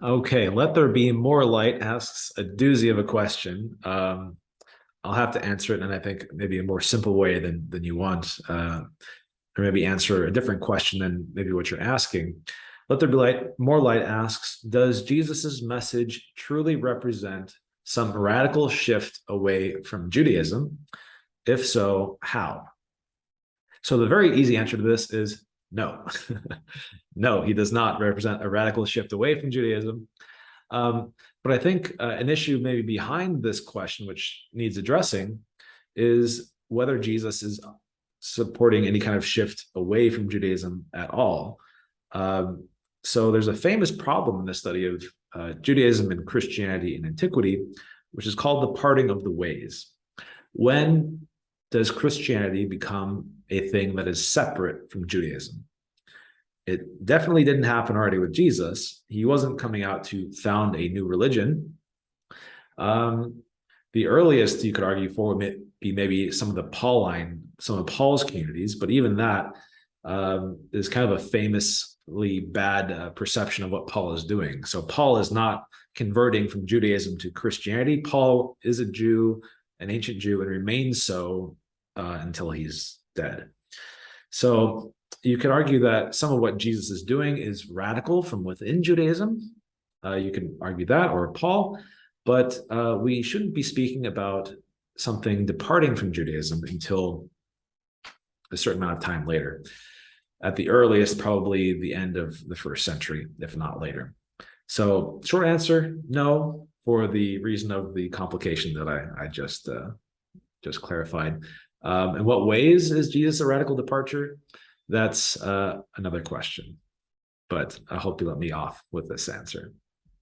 Okay, let there be more light asks a doozy of a question. I'll have to answer it, and I think maybe a more simple way than you want, or maybe answer a different question than maybe what you're asking. Let there be light. More light asks, does Jesus's message truly represent some radical shift away from Judaism? If so, how? So the very easy answer to this is no. No, he does not represent a radical shift away from Judaism. But I think an issue maybe behind this question, which needs addressing, is whether Jesus is supporting any kind of shift away from Judaism at all. So there's a famous problem in the study of Judaism and Christianity in antiquity, which is called the parting of the ways. When does Christianity become a thing that is separate from Judaism? It definitely didn't happen already with Jesus. He wasn't coming out to found a new religion. The earliest you could argue for would be maybe some of Paul's communities, but even that is kind of a famously bad perception of what Paul is doing. So Paul is not converting from Judaism to Christianity. Paul is a Jew, an ancient Jew, and remains so until he's dead. So you could argue that some of what Jesus is doing is radical from within Judaism. You can argue that, or Paul, but we shouldn't be speaking about something departing from Judaism until a certain amount of time later. At the earliest, probably the end of the first century, if not later. So short answer, no, for the reason of the complication that I just clarified. In what ways is Jesus a radical departure? That's another question, but I hope you let me off with this answer.